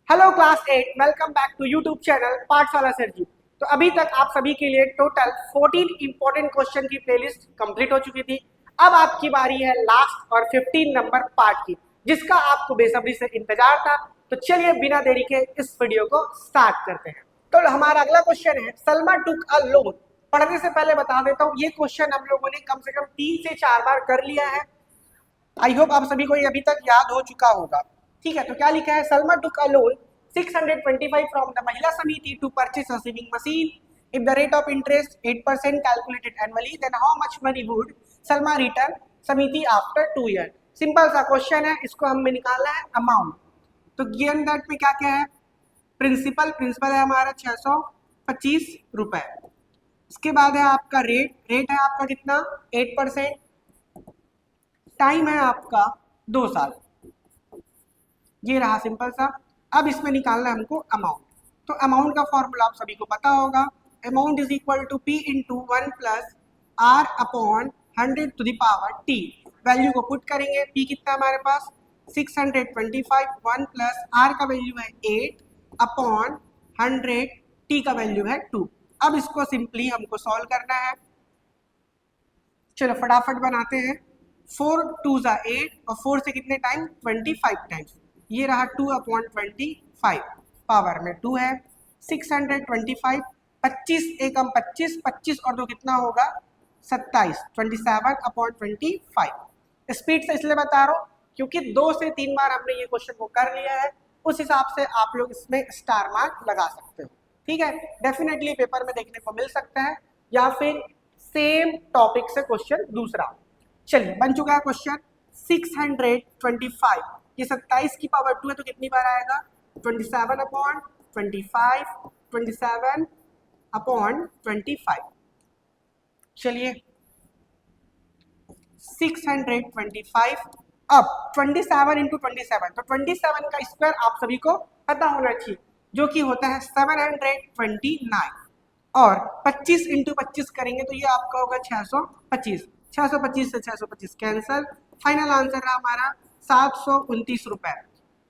Hello class 8, welcome back to YouTube channel Pathshala sir ji. तो अभी तक आप सभी के लिए टोटल 14 इंपॉर्टेंट क्वेश्चन की प्लेलिस्ट कंप्लीट हो चुकी थी। अब आपकी बारी है लास्ट और 15 नंबर पार्ट की, जिसका आपको बेसब्री से इंतजार था। तो चलिए बिना देरी के इस वीडियो को स्टार्ट करते हैं। तो हमारा अगला क्वेश्चन है, सलमा टुक अ लोन। पढ़ने से पहले बता देता हूँ, ये क्वेश्चन हम लोगों ने कम से कम 3 से 4 बार कर लिया है। आई होप आप सभी को ये अभी तक याद हो चुका होगा। ठीक है, तो क्या लिखा है, Salma took a loan 625 from the Mahila Samiti to purchase a sewing machine. If the rate of interest 8% calculated annually, then how much money would Salma return Samiti after 2 year. Simple सा क्वेश्चन है, इसको हमें निकालना है अमाउंट। तो गिवन दैट में क्या क्या है, प्रिंसिपल है हमारा 625 रुपए। इसके बाद है आपका रेट है आपका कितना, 8%। टाइम है आपका 2 साल। ये रहा सिंपल सा। अब इसमें निकालना है हमको अमाउंट। तो अमाउंट का फॉर्मूला आप सभी को पता होगा, amount is equal to P into 1 plus R upon 100 to the power T. Value को पुट करेंगे, पी कितना हमारे पास 625, 1 प्लस आर का वैल्यू है 8 अपॉन 100, टी का वैल्यू है 2। अब इसको सिंपली हमको सॉल्व करना है। चलो फटाफट बनाते हैं। 4 2 ज़ा 8 और 4 से कितने टाइम 25 टाइम्स। ये रहा 2 अपॉन 25, पावर में 2 है। 625, 25 एकम 25, 25 और 2 कितना होगा 27, 27 अपॉन 25। स्पीड से इसलिए बता रहा हूँ क्योंकि 2 से 3 बार हमने ये क्वेश्चन को कर लिया है, उस हिसाब से आप लोग इसमें स्टार मार्क लगा सकते हो। ठीक है, डेफिनेटली पेपर में देखने को मिल सकता है, या फिर सेम टॉपिक से क्वेश्चन दूसरा। चलिए बन चुका है क्वेश्चन 625। ये 27 की पावर 2 है तो कितनी बार आएगा 27 अपॉन 25, 27 अपॉन 25। चलिए 625, अब 27 इंटू 27, तो 27 का स्क्वायर आप सभी को पता होना चाहिए, जो कि होता है 729। और 25 इंटू 25 करेंगे तो ये आपका होगा 625। 625 से 625 कैंसल, फाइनल आंसर रहा हमारा 729 रुपए।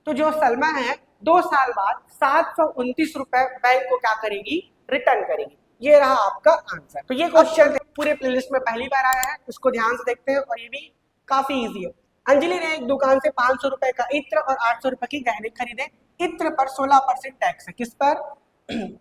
तो जो सलमा है 2 साल बाद 729 रुपए बैंक को क्या करेगी, रिटर्न करेगी। ये रहा आपका आंसर। तो ये क्वेश्चन पूरे प्लेलिस्ट में पहली बार आया है, इसको ध्यान से देखते हैं और ये भी काफी इजी है। अंजलि ने एक दुकान से 500 रुपए का इत्र और 800 रुपए की गहने खरीदे। इत्र पर 16% टैक्स है। किस पर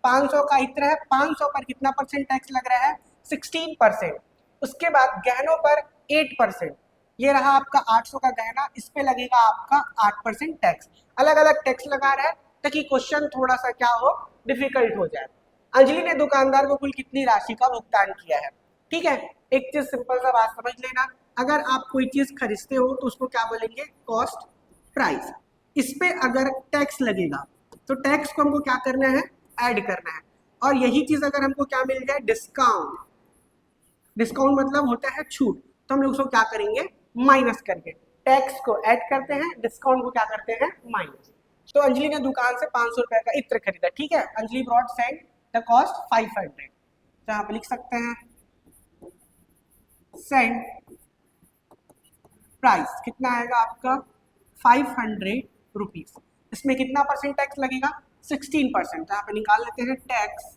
500 का इत्र है, 500 पर कितना परसेंट टैक्स लग रहा है 16%। उसके बाद गहनों पर 8%। ये रहा आपका 800 का गहना, इस पे लगेगा आपका 8% टैक्स। अलग अलग टैक्स लगा रहा है ताकि क्वेश्चन थोड़ा सा क्या हो, डिफिकल्ट हो जाए। अंजलि ने दुकानदार को कुल कितनी राशि का भुगतान किया है। ठीक है, एक चीज सिंपल सा बात समझ लेना, अगर आप कोई चीज खरीदते हो तो उसको क्या बोलेंगे, कॉस्ट प्राइस। इस पे अगर टैक्स लगेगा तो टैक्स को हमको क्या करना है, ऐड करना है। और यही चीज अगर हमको क्या मिल जाए, डिस्काउंट। डिस्काउंट मतलब होता है छूट, तो हम लोग उसको क्या करेंगे, माइनस करके टैक्स को ऐड करते हैं, डिस्काउंट को क्या करते हैं, माइनस। तो अंजलि ने दुकान से 500 रुपए का इत्र खरीदा। ठीक है, Anjali brought send the cost 500। तो यहाँ पे लिख सकते हैं सेंड प्राइस कितना आएगा आपका 500 रुपीज। इसमें कितना परसेंट टैक्स लगेगा 16%। तो यहाँ पे निकाल लेते हैं टैक्स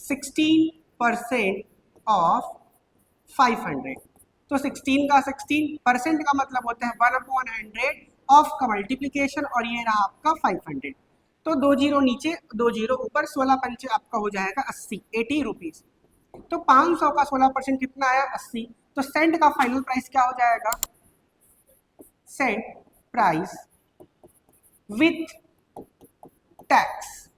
16% ऑफ 500। तो 16 का 16% का मतलब होता है 1/100 ऑफ का मल्टीप्लीकेशन, और ये रहा आपका 500। तो 2 जीरो नीचे 2 जीरो ऊपर, 16 पंचे आपका हो जाएगा 80 रुपीज। तो 500 का 16% कितना आया 80। तो सेंट का फाइनल प्राइस क्या हो जाएगा, सेंट प्राइस विथ टैक्स।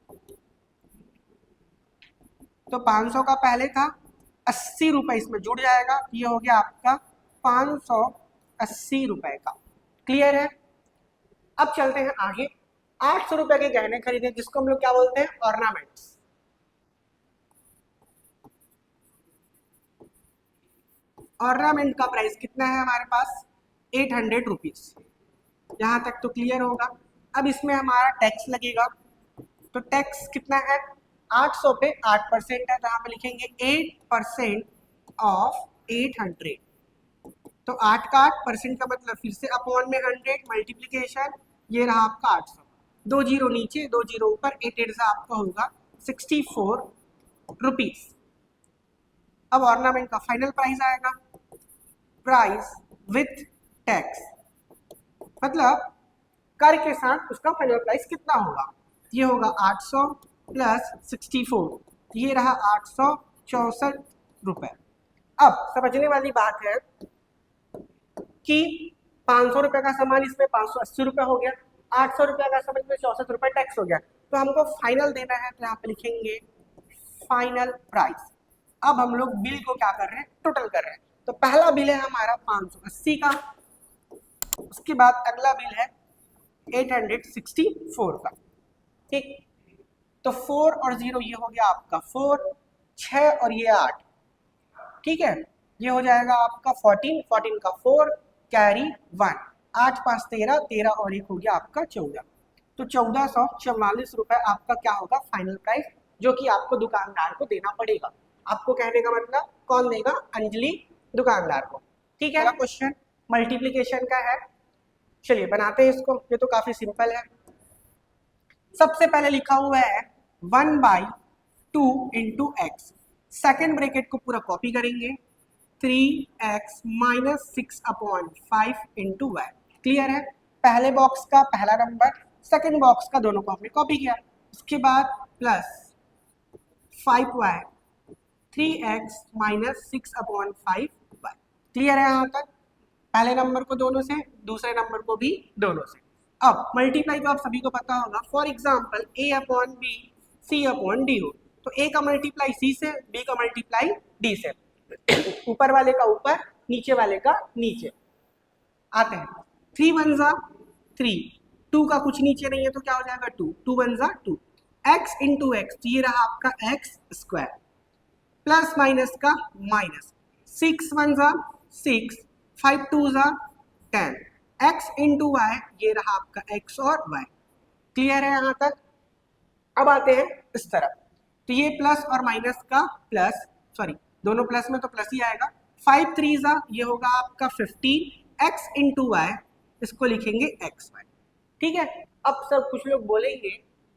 तो 500 का पहले था, 80 रुपए इसमें जुड़ जाएगा, ये हो गया आपका 580 रुपए का। क्लियर है। अब चलते हैं आगे। 800 रुपए के गहने खरीदे, जिसको हम लोग क्या बोलते हैं, ऑर्नामेंट्स। ऑर्नामेंट का प्राइस कितना है हमारे पास 800 रुपीज। यहां तक तो क्लियर होगा। अब इसमें हमारा टैक्स लगेगा, तो टैक्स कितना है 800 पे 8% है, तो यहाँ पे लिखेंगे 8% ऑफ 800। तो 8 का 8% का मतलब फिर से अपॉन में 100 मल्टीप्लीकेशन, ये रहा आपका 800। 2 जीरो नीचे 2 जीरो ऊपर, 8 8 आपका होगा 64 रुपीज। अब ऑर्नामेंट का फाइनल प्राइस आएगा, प्राइस विथ टैक्स, मतलब कर के साथ उसका फाइनल प्राइस कितना होगा। ये होगा 800 प्लस 64, ये रहा 864 रुपए। अब समझने वाली बात है कि 500 रुपए का सामान इसमें 580 रुपए हो गया, 800 रुपए का सामान इसमें 64 रुपए टैक्स हो गया, तो हमको फाइनल देना है, तो यहाँ पे लिखेंगे फाइनल प्राइस। अब हम लोग बिल को क्या कर रहे हैं, टोटल कर रहे हैं। तो पहला बिल है हमारा 580 का, उसके बाद अगला बिल है 864 का, ठीक। तो 4 और 0 ये हो गया आपका 4, 6 और ये 8, ठीक है, ये हो जाएगा आपका 14, 14 का 4 कैरी 1, 8 5 13, 13 और 1 हो गया आपका 14। तो 1444 रुपए आपका क्या होगा फाइनल प्राइस, जो कि आपको दुकानदार को देना पड़ेगा। आपको कहने का मतलब कौन देगा, अंजलि दुकानदार को, ठीक है। क्वेश्चन मल्टीप्लीकेशन का है, चलिए बनाते हैं इसको, ये तो काफी सिंपल है। सबसे पहले लिखा हुआ है 1/2 इंटू एक्स, सेकेंड ब्रैकेट को पूरा कॉपी करेंगे, 3x minus 6/5 into Y. Clear है, पहले बॉक्स का पहला नंबर, सेकेंड बॉक्स का दोनों को आपने कॉपी किया। उसके बाद plus 5y, 3x minus 6/5y। Clear है यहाँ तक, पहले नंबर को दोनों से, दूसरे नंबर को भी दोनों से। अब मल्टीप्लाई तो आप सभी को पता होगा, फॉर एग्जाम्पल a/b c/d हो, तो a का मल्टीप्लाई c से, b का मल्टीप्लाई d से, ऊपर वाले का ऊपर, नीचे वाले का नीचे। आते हैं 3 1 जा 3, 2 का कुछ नीचे नहीं है तो क्या हो जाएगा 2, 2 1 जा 2, x इंटू एक्स, ये रहा आपका एक्स स्क्वायर, प्लस माइनस का माइनस, 6 1 जा 6, 5 2 जा 10, x इंटू वाई, ये रहा आपका x और y। क्लियर है यहाँ तक। अब आते हैं इस तरफ, तो ये प्लस और माइनस का प्लस, सॉरी दोनों प्लस में तो प्लस ही आएगा, 5 3 जा, ये होगा आपका 15, x इंटू वाई, इसको लिखेंगे एक्स वाई, ठीक है। अब सब कुछ लोग बोलेंगे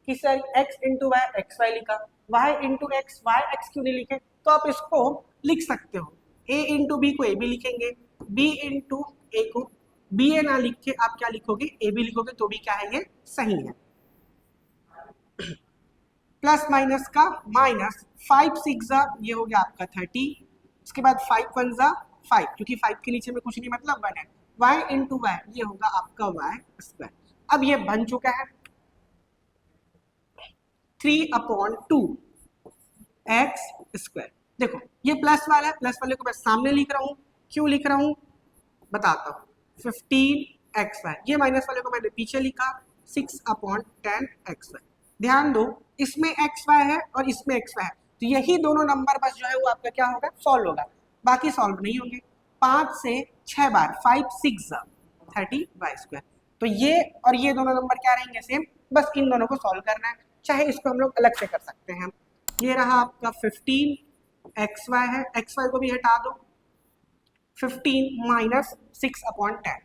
कि sir x into Y X Y लिखा, y into X Y X क्यों नहीं लिखे, तो आप इसको लिख सकते हो, a इंटू बी को a भी लिखेंगे, b इंटू ए को बी ए ना लिख के आप क्या लिखोगे, ए बी लिखोगे, तो भी क्या है, ये सही है। प्लस माइनस का माइनस, 5 6 जा, ये हो गया आपका 30, उसके बाद 5 1 जा 5, क्योंकि 5 के नीचे में कुछ नहीं मतलब 1 है, y इंटू वाई, ये होगा आपका y स्क्वायर। अब ये बन चुका है 3/2 एक्स स्क्वायर। देखो ये प्लस वाला है, प्लस वाले को मैं सामने लिख रहा हूँ, क्यों लिख रहा हूँ बताता हूँ, 15xy, ये माइनस वाले को मैंने पीछे लिखा 6/10xy। ध्यान दो, इसमें xy है और इसमें xy है, तो यही दोनों नंबर बस जो है वो आपका क्या होगा, सॉल्व होगा, बाकी सॉल्व नहीं होंगे। 5 से 6 बार 5 6 30y², तो ये और ये दोनों नंबर क्या रहेंगे, सेम, बस इन दोनों को सॉल्व करना है, चाहे इसको हम लोग अलग से कर सकते हैं। ये रहा आपका 15xy है, xy को भी हटा दो, 15 माइनस 6/10,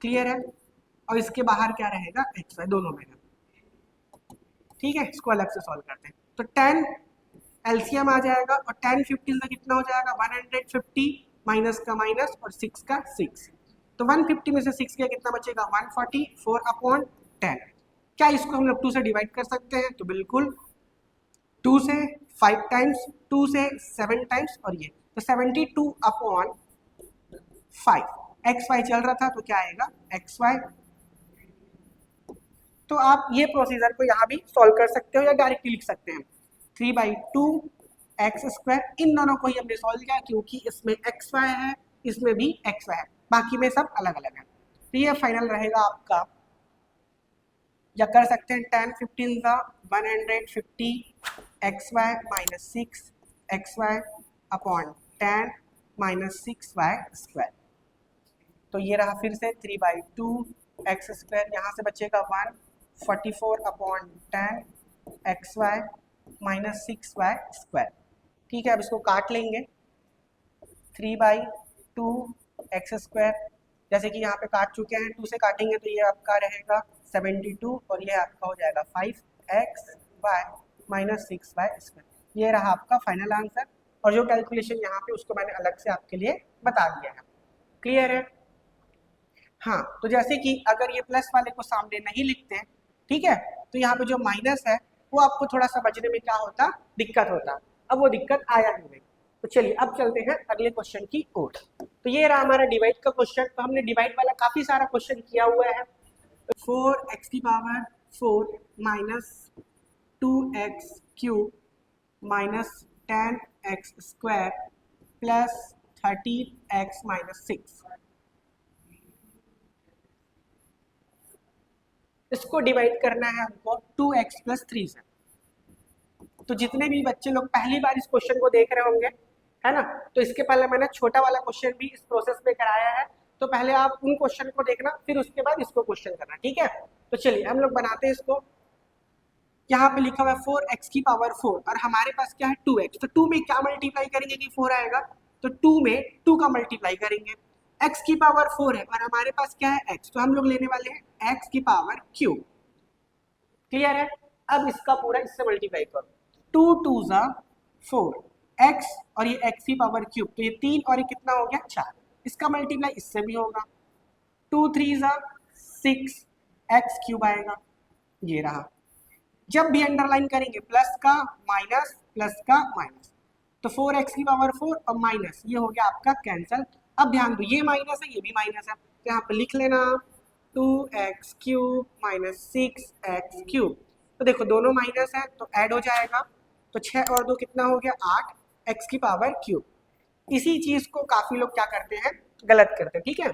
क्लियर है, और इसके बाहर क्या रहेगा, एक्स वाई दोनों में है, ठीक है। इसको अलग से सॉल्व करते हैं, तो 10 एलसीएम आ जाएगा, और 10 15 का कितना हो जाएगा 150, माइनस का माइनस और 6 का 6, तो 150 में से 6 का कितना बचेगा 144/10। क्या इसको हम लोग 2 से डिवाइड कर सकते हैं, तो बिल्कुल, 2 से 5 टाइम्स, 2 से 7 टाइम्स, और ये तो 72/5, एक्स वाई चल रहा था तो क्या आएगा एक्स वाई। तो आप ये प्रोसीजर को यहाँ भी सॉल्व कर सकते हो या डायरेक्टली लिख सकते हैं, 3/2 एक्स स्क्वायर, इन दोनों को ही हमने सॉल्व किया क्योंकि इसमें एक्स वाई है, इसमें भी एक्स वाई है, बाकी में सब अलग अलग है। तो ये फाइनल रहेगा आपका, या कर सकते हैं 10 15 का 150 X Y minus 6 X Y upon 10 minus 6y square. तो ये रहा फिर से 3/2 एक्स स्क्वायर, यहाँ से बचेगा 144/10 x Y minus 6y square, ठीक है। अब इसको काट लेंगे, 3/2 एक्स स्क्वायर, जैसे कि यहाँ पे काट चुके हैं, 2 से काटेंगे तो ये आपका रहेगा 72 और ये आपका हो जाएगा 5x बाय -6y²। ये रहा आपका फाइनल आंसर, और जो कैलकुलेशन यहाँ पे उसको मैंने अलग से आपके लिए बता दिया है। क्लियर है? हाँ, तो जैसे कि अगर ये प्लस वाले को सामने नहीं लिखते हैं, ठीक है, तो यहाँ पे जो माइनस है वो आपको थोड़ा सा बचने में क्या होता, दिक्कत होता। अब वो दिक्कत आया ही नहीं। तो चलिए अब चलते हैं अगले क्वेश्चन की ओर। तो ये रहा हमारा डिवाइड का क्वेश्चन। तो हमने डिवाइड वाला काफी सारा क्वेश्चन किया हुआ है। 4x⁴ minus 2x³ minus 10x² plus 13x-6। इसको डिवाइड करना है हमको 2x + 3 से। तो जितने भी बच्चे लोग पहली बार इस क्वेश्चन को देख रहे होंगे, है ना, तो इसके पहले मैंने छोटा वाला क्वेश्चन भी इस प्रोसेस में कराया है। तो पहले आप उन क्वेश्चन को देखना, फिर उसके बाद इसको क्वेश्चन करना, ठीक है। तो चलिए हम लोग बनाते हैं इसको। यहाँ पे लिखा हुआ है 4x⁴ और हमारे पास क्या है 2x। तो 2 में क्या मल्टीप्लाई करेंगे कि 4 आएगा, तो 2 में 2 का मल्टीप्लाई करेंगे। x⁴ है और हमारे पास क्या है x, तो हम लोग लेने वाले हैं x⁵। क्लियर है? अब इसका पूरा इससे मल्टीप्लाई करो। 2 2 ज़ा 4 x और ये x⁵, तो ये 3 और ये कितना हो गया 4। इसका मल्टीप्लाई इससे भी होगा। 2 3 ज़ा 6 x³ आएगा। ये रहा। जब भी अंडरलाइन करेंगे प्लस का माइनस, प्लस का माइनस, तो 4x⁴ और माइनस ये हो गया आपका कैंसल। अब ध्यान दो, ये माइनस है, ये भी माइनस है, तो यहाँ पे लिख लेना 2x³ माइनस 6x³। तो देखो दोनों माइनस है तो ऐड हो जाएगा, तो 6 और 2 कितना हो गया 8 x³। इसी चीज को काफी लोग क्या करते हैं, गलत करते हैं, ठीक है।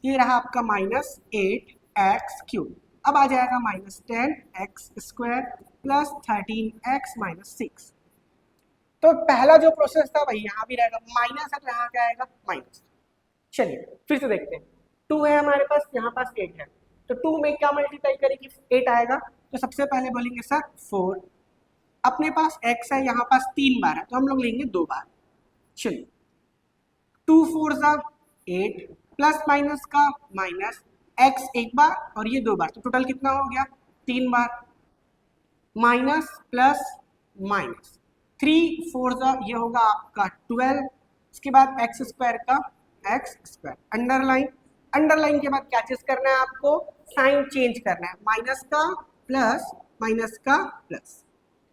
ये रहा आपका -8x³ अब आ जाएगा -10x² प्लस 13x-6। तो पहला जो प्रोसेस था वही यहाँ भी रहेगा, माइनस है तो यहाँ क्या आएगा माइनस। चलिए फिर से देखते हैं। 2 है हमारे पास, यहाँ पास 8 है, तो 2 में क्या मल्टीप्लाई करेंगे 8 आएगा। तो सबसे पहले बोलेंगे सर 4, अपने पास x है, यहाँ पास 3 बार है तो हम लोग लेंगे 2 बार। चलिए 2 4 ज़ा 8 प्लस माइनस का माइनस, x एक बार और ये 2 बार, तो टोटल कितना हो गया 3 बार। माइनस प्लस माइनस 3 4 ज़ा ये होगा आपका 12, इसके बाद x² का x²। अंडरलाइन, अंडरलाइन के बाद क्या चीज करना है आपको, साइन चेंज करना है, माइनस का प्लस, माइनस का प्लस,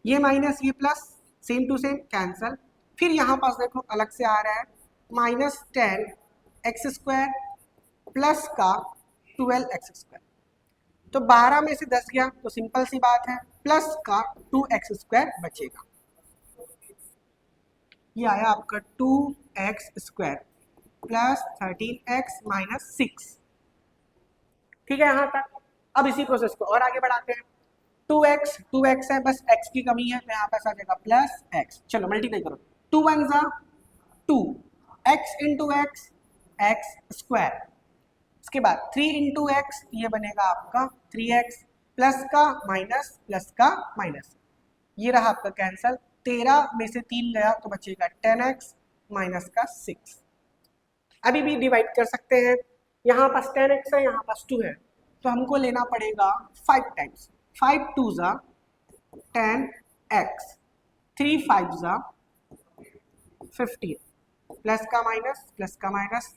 ये माइनस ये plus, same to same cancel. फिर यहाँ पास देखो अलग से आ रहा है -10x² प्लस का 12x²। तो 12 में से 10 गया तो सिंपल सी बात है प्लस का 2x² बचेगा। ये आया आपका 2x² प्लस 13x-6। ठीक है यहाँ तक। अब इसी प्रोसेस को और आगे बढ़ाते हैं। 2x है, बस x की कमी है तो यहाँ पास आ जाएगा प्लस x। चलो मल्टीप्लाई करो, 2 1 ज़ा 2 x इंटू एक्स x², इसके बाद 3 इंटू एक्स ये बनेगा आपका 3x प्लस का माइनस, प्लस का माइनस, ये रहा आपका कैंसल। 13 में से 3 गया तो बचेगा 10x माइनस का 6। अभी भी डिवाइड कर सकते हैं, यहाँ पास 10x है, यहाँ पास 2 है, तो हमको लेना पड़ेगा 5 टाइम्स। 5 2 ज़ा 10x, 3 5 ज़ा 15, प्लस का माइनस, प्लस का माइनस,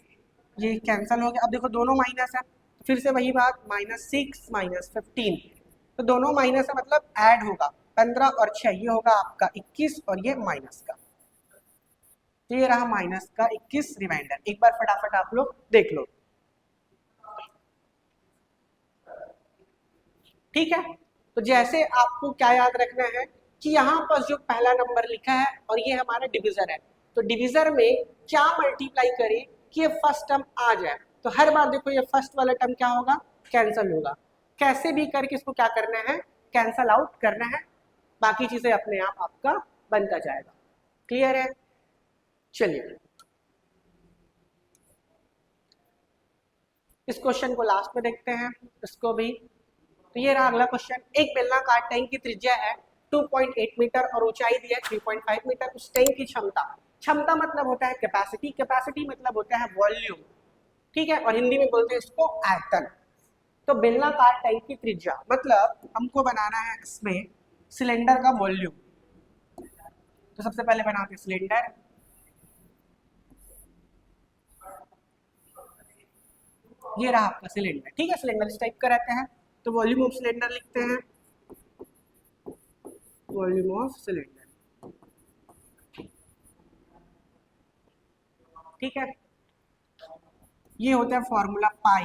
ये कैंसल हो गया। अब देखो दोनों माइनस है, फिर से वही बात, -6 -15, तो दोनों माइनस है मतलब ऐड होगा, 15 और 6 ये होगा आपका 21 और ये माइनस का, तो ये रहा माइनस का 21 रिमाइंडर। एक बार फटाफट आप लोग देख लो, ठीक है। तो जैसे आपको क्या याद रखना है कि यहाँ पर जो पहला नंबर लिखा है और ये हमारा डिविजर है, तो डिविजर में क्या मल्टीप्लाई करें कि ये फर्स्ट टर्म आ जाए। तो हर बार देखो ये फर्स्ट वाला टर्म क्या होगा, कैंसल होगा। कैसे भी करके इसको क्या करना है, कैंसल आउट करना है, बाकी चीजें अपने आप आपका बनता जाएगा। क्लियर है? चलिए इस क्वेश्चन को लास्ट में देखते हैं, इसको भी। तो ये रहा अगला क्वेश्चन। एक बेलनाकार टैंक की त्रिज्या है 2.8 मीटर और ऊंचाई दी है 3.5 मीटर। उस टैंक की क्षमता, क्षमता मतलब होता है कैपेसिटी, कैपेसिटी मतलब होता है वॉल्यूम, ठीक है, और हिंदी में बोलते हैं इसको आयतन। तो बेलनाकार टाइप की त्रिज्या मतलब हमको बनाना है इसमें सिलेंडर का वॉल्यूम। तो सबसे पहले बनाते हैं सिलेंडर, ये रहा आपका सिलेंडर, ठीक है। सिलेंडर इस टाइप का रहते हैं, तो वॉल्यूम ऑफ सिलेंडर लिखते हैं, वॉल्यूम ऑफ सिलेंडर, ठीक है। ये होता है formula pi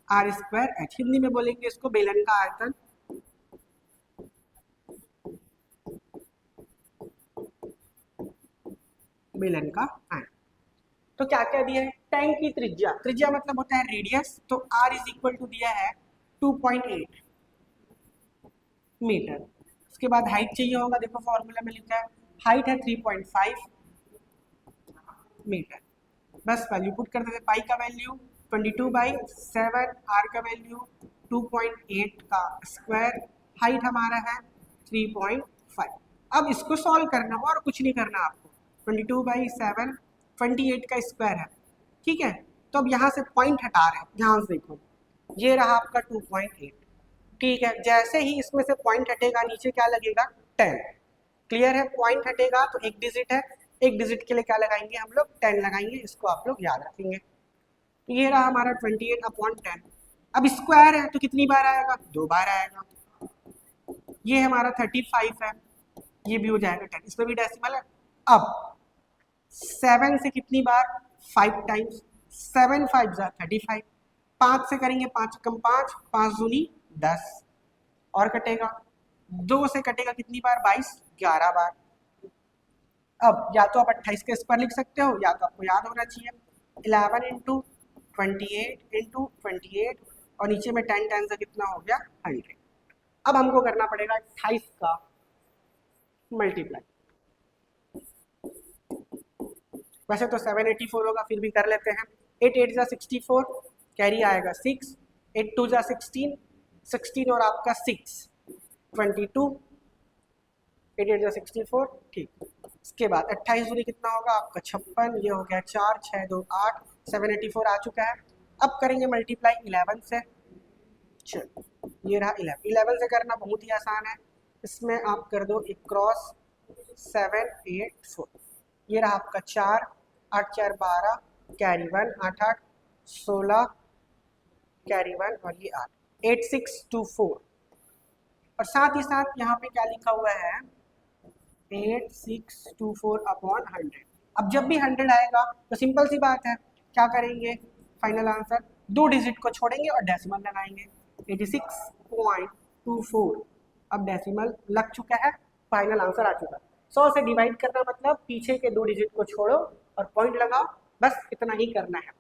R square H, Hindi में बोलेंगे इसको बेलन का आयतन। बेलन का आयतन। तो क्या क्या दिया है, टैंक की त्रिज्या, त्रिज्या मतलब होता है रेडियस, तो r इज इक्वल टू दिया है 2.8 मीटर। उसके बाद हाइट चाहिए होगा, देखो फॉर्मूला में लिखा है हाइट है 3.5 मीटर। बस वैल्यू पुट कर देते, पाई का वैल्यू 22/7, आर का वैल्यू 2.8 का स्क्वायर, हाइट हमारा है 3.5। अब इसको सॉल्व करना हो और कुछ नहीं करना आपको, 22/7 28 का स्क्वायर है, ठीक है। तो अब यहाँ से पॉइंट हटा रहे हैं, ध्यान से देखो, ये रहा आपका 2.8, ठीक है। जैसे ही इसमें से पॉइंट हटेगा नीचे क्या लगेगा, 10। क्लियर है, पॉइंट हटेगा तो एक डिजिट है, एक डिजिट के लिए क्या लगाएंगे हम लोग, 10 लगाएंगे, इसको आप लोग याद रखेंगे। तो ये रहा हमारा 28/10। अब स्क्वायर है तो कितनी बार आएगा, 2 बार आएगा। ये हमारा 35 है, ये भी हो जाएगा 10, इसमें भी डेसिमल है। अब 7 से कितनी बार, 5 टाइम्स, 7 5 35, 5 से करेंगे 5 कम 5, 5 दूनी 10, और कटेगा 2 से कटेगा कितनी बार, 22, 11 बार। अब या तो आप 28 के स्क्वायर लिख सकते हो, या तो आपको याद होना चाहिए 11 इंटू 28 इंटू 28, और नीचे में 10 10 से कितना हो गया, 100। अब हमको करना पड़ेगा 28 का मल्टीप्लाई। वैसे तो 784 होगा, फिर भी कर लेते हैं। 8 8 जा 64, कैरी आएगा 6, 8 2 जा 16, 16 और आपका 6 22, 8 8 जा 64, ठीक। इसके बाद 28 दूनी कितना होगा आपका 56, ये हो गया 4 6 2 8, 784 आ चुका है। अब करेंगे मल्टीप्लाई 11 से, चलो ये रहा 11, 11 से करना बहुत ही आसान है, इसमें आप कर दो एक क्रॉस 7 8 4, ये रहा आपका 4 8 4 12, कैरी 1 8 8 16, कैरी 1 और ये 8 8 6 2 4, और साथ ही साथ यहाँ पे क्या लिखा हुआ है 8624/100। अब जब भी 100 आएगा तो सिंपल सी बात है, क्या करेंगे, फाइनल आंसर 2 डिजिट को छोड़ेंगे और डेसिमल लगाएंगे, 86.24। अब डेसिमल लग चुका है, फाइनल आंसर आ चुका है। 100 से डिवाइड करना मतलब पीछे के 2 डिजिट को छोड़ो और पॉइंट लगाओ, बस इतना ही करना है।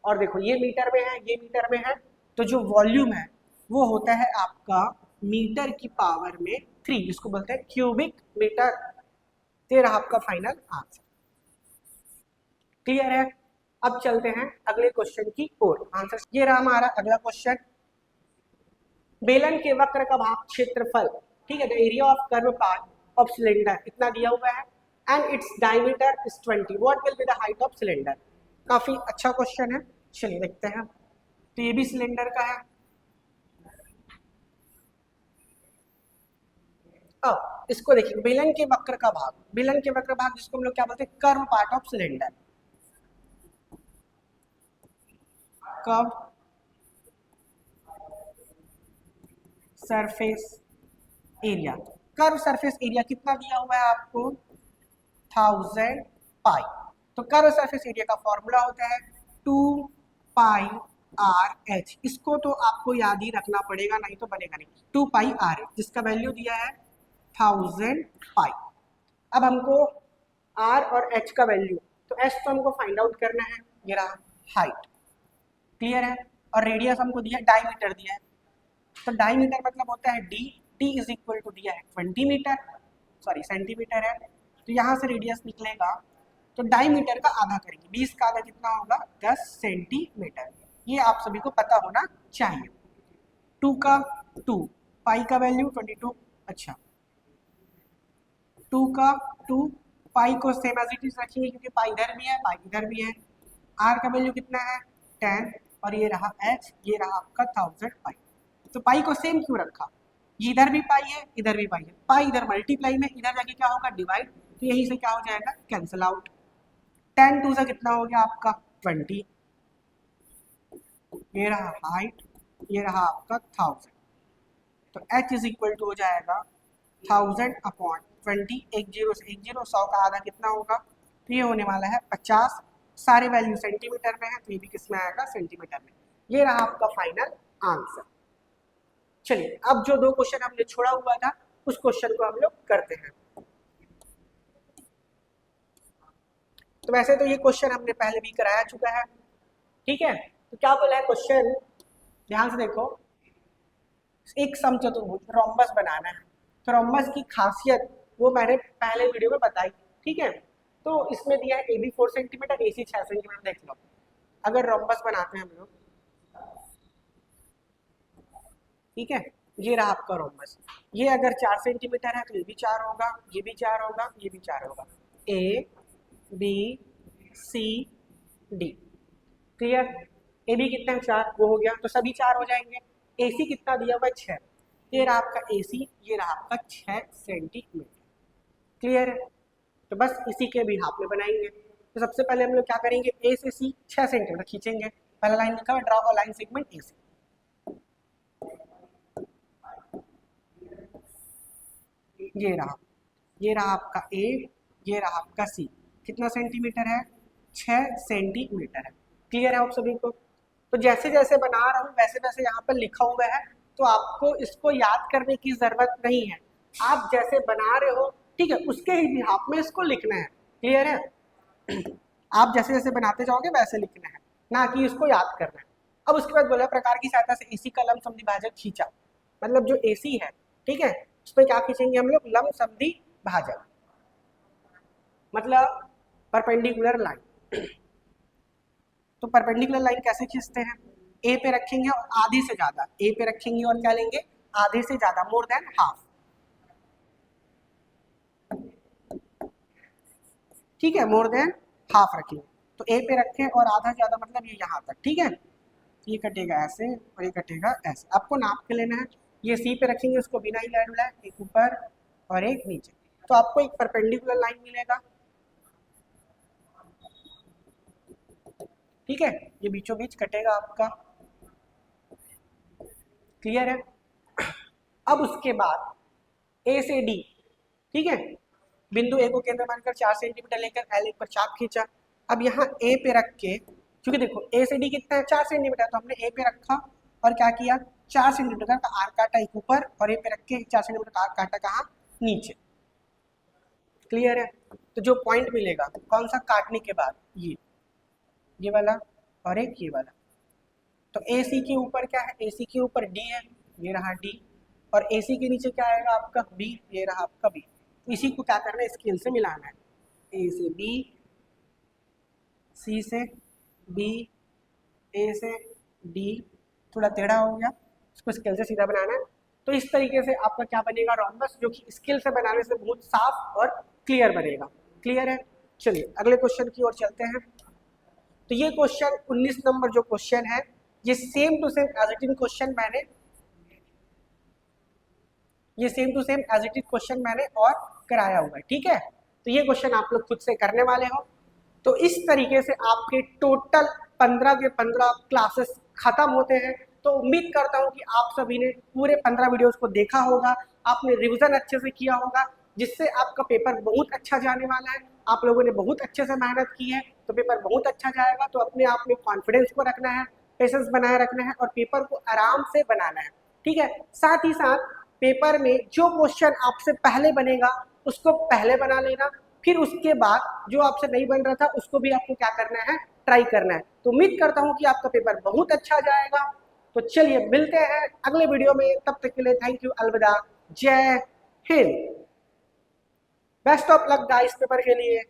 और देखो ये मीटर में है, ये मीटर में है, तो जो वॉल्यूम है वो होता है आपका मीटर की पावर में 3, जिसको बोलते हैं क्यूबिक मीटर। ये रहा आपका फाइनल आंसर। क्लियर है, अब चलते हैं अगले क्वेश्चन की ओर। आंसर ये रहा हमारा अगला क्वेश्चन, बेलन के वक्र का भाग क्षेत्रफल, ठीक है, the area of curve part of cylinder इतना दिया हुआ है, and its diameter is 20, what will be the height of cylinder. काफी अच्छा क्वेश्चन है, चलिए देखते हैं। तो ये भी सिलेंडर का है। अब इसको देखिए, बेलन के वक्र का भाग, बेलन के वक्र भाग जिसको हम लोग क्या बोलते हैं, curve part of cylinder, curve surface area. Curve surface area कितना दिया हुआ है आपको, 1000 पाई। तो कर्व सरफेस एरिया का फॉर्मूला होता है 2 पाई आर एच, इसको तो आपको याद ही रखना पड़ेगा, नहीं तो बनेगा नहीं। 2 पाई आर एच, जिसका वैल्यू दिया है 1000 पाई। अब हमको r और h का वैल्यू, तो h तो हमको फाइंड आउट करना है, ये रहा हाइट, क्लियर है, और रेडियस हमको दिया, डायमीटर दिया है, तो डायमीटर मतलब होता है d, d is equal to दिया है 20 मीटर, सॉरी सेंटीमीटर है, तो यहाँ से रेडियस निकलेगा, तो डायमीटर का आधा करेंगे, 20 का आधा कितना होगा, 10 सेंटीमीटर। ये आप सभी को पता होना चाहिए। 2 का 2, पाई का वैल्यू 22, अच्छा 2 का 2, पाई को सेम एज इट इज रखेंगे क्योंकि पाई इधर भी है, पाई इधर भी है। आर का वैल्यू कितना है 10, और ये रहा h, ये रहा आपका 1000 पाई। तो पाई को सेम क्यों रखा, ये इधर भी पाई है इधर भी पाई है, पाई इधर मल्टीप्लाई में, इधर जाके क्या होगा डिवाइड, तो यही से क्या हो जाएगा कैंसिल आउट। 10 2 से कितना हो गया आपका 20, ये रहा हाइट, ये रहा आपका 1000, तो h इज इक्वल टू हो जाएगा 1000 अपॉन 20, एक जीरो से एक जीरो, 100 का आधा कितना होगा, तो ये होने वाला है 50, सारे वैल्यू सेंटीमीटर में है तो ये भी किस में आएगा सेंटीमीटर में। ये रहा आपका फाइनल आंसर। चलिए अब जो दो क्वेश्चन हमने छोड़ा हुआ था उस क्वेश्चन को हम लोग करते हैं। तो वैसे तो ये क्वेश्चन हमने पहले भी कराया चुका है, ठीक है। तो क्या बोला है क्वेश्चन, ध्यान से देखो, एक समचतुर्भुज रोम्बस बनाना है। तो रोम्बस की खासियत वो मैंने पहले वीडियो में बताई, ठीक है। तो इसमें दिया है AB 4 सेंटीमीटर, AC 6 सेंटीमीटर। देख लो अगर रोम्बस बनाते हैं हम लोग, ठीक है, ये रहा आपका रोम्बस, ये अगर 4 सेंटीमीटर है तो ये भी 4 होगा, ये भी 4 होगा, ये भी 4 होगा, A B C D, clear. AB कितना है 4, वो हो गया, तो सभी 4 हो जाएंगे। AC कितना दिया हुआ है 6, ये रहा आपका AC, ये रहा आपका 6 सेंटीमीटर, क्लियर है। तो बस इसी के भी हाफ में बनाएंगे। तो सबसे पहले हम लोग क्या करेंगे, A से C 6 सेंटीमीटर खींचेंगे। पहला लाइन लिखा हुआ draw a line segment AC, ये रहा आपका A, ये रहा आपका C, कितना सेंटीमीटर है 6 सेंटीमीटर है, क्लियर है आप सभी को। तो जैसे जैसे बना रहा हूँ वैसे वैसे यहाँ पर लिखा हुआ है, तो आपको इसको याद करने की जरूरत नहीं है, आप जैसे बना रहे हो ठीक है उसके ही बिहाफ में इसको लिखना है, क्लियर है। आप जैसे जैसे बनाते जाओगे वैसे लिखना है, ना कि इसको याद करना है। अब उसके बाद बोला प्रकार की सहायता से AC का लंब समद्वि भाजक खींचा, मतलब जो AC है ठीक है उस पर क्या खींचेंगे हम लोग, लंब समद्वि भाजक, मतलब परपेंडिकुलर लाइन। तो परपेंडिकुलर लाइन कैसे खींचते हैं, A पे रखेंगे और आधे से ज्यादा, A पे रखेंगे और क्या लेंगे आधे से ज्यादा, मोर देन हाफ, ठीक है, मोर देन हाफ रखेंगे। तो A पे रखें और आधा ज्यादा मतलब ये यहाँ तक, ठीक है। ये कटेगा ऐसे और ये कटेगा ऐसे, आपको नाप के लेना है। ये C पे रखेंगे उसको बिना ही लाइन मिलाए, एक ऊपर और एक नीचे, तो आपको एक परपेंडिकुलर लाइन मिलेगा, ठीक है। ये बीचों बीच कटेगा आपका, क्लियर है। अब उसके बाद A से D, ठीक है, बिंदु A को केंद्र मानकर 4 सेंटीमीटर लेकर L1 पर चाप खींचा। अब यहाँ A पे रख के, क्योंकि देखो A से D कितना है 4 सेंटीमीटर, तो हमने A पे रखा और क्या किया 4 सेंटीमीटर का आर्क काटा एक ऊपर और A पे रख के 4 सेंटीमीटर का आर्क काटा कहाँ नीचे, क्लियर है। तो जो पॉइंट मिलेगा कौन सा काटने के बाद, ये वाला और एक ये वाला। तो AC के ऊपर क्या है, AC के ऊपर D है, ये रहा D, और AC के नीचे क्या आएगा आपका B, ये रहा आपका B। तो इसी को क्या करना है स्केल से मिलाना है, A से B, C से B, A से D, थोड़ा टेढ़ा हो गया, इसको स्केल से सीधा बनाना है। तो इस तरीके से आपका क्या बनेगा रोम्बस, जो कि स्केल से बनाने से बहुत साफ और क्लियर बनेगा, क्लियर है। चलिए अगले क्वेश्चन की ओर चलते हैं। तो ये क्वेश्चन 19 नंबर जो क्वेश्चन है, ये same to same as it is question मैंने, ये same to same as it is question मैंने और कराया हुआ है, ठीक है। तो ये क्वेश्चन आप लोग खुद से करने वाले हो। तो इस तरीके से आपके टोटल 15 के 15 क्लासेस खत्म होते हैं। तो उम्मीद करता हूं कि आप सभी ने पूरे 15 वीडियोस को देखा होगा, आपने रिवीजन अच्छे से किया होगा, जिससे आपका पेपर बहुत अच्छा जाने वाला है। आप लोगों ने बहुत अच्छे से मेहनत की है तो पेपर बहुत अच्छा जाएगा। तो अपने आप में कॉन्फिडेंस को रखना है, पेशेंस बनाए रखना है और पेपर को आराम से बनाना है, ठीक है। साथ ही साथ पेपर में जो क्वेश्चन आपसे पहले बनेगा उसको पहले बना लेना, फिर उसके बाद जो आपसे नहीं बन रहा था उसको भी आपको क्या करना है, ट्राई करना है। तो उम्मीद करता हूं कि आपका पेपर बहुत अच्छा जाएगा। तो चलिए मिलते हैं अगले वीडियो में, तब तक के लिए थैंक यू, अलविदा, जय Hind, best of luck guys paper के लिए।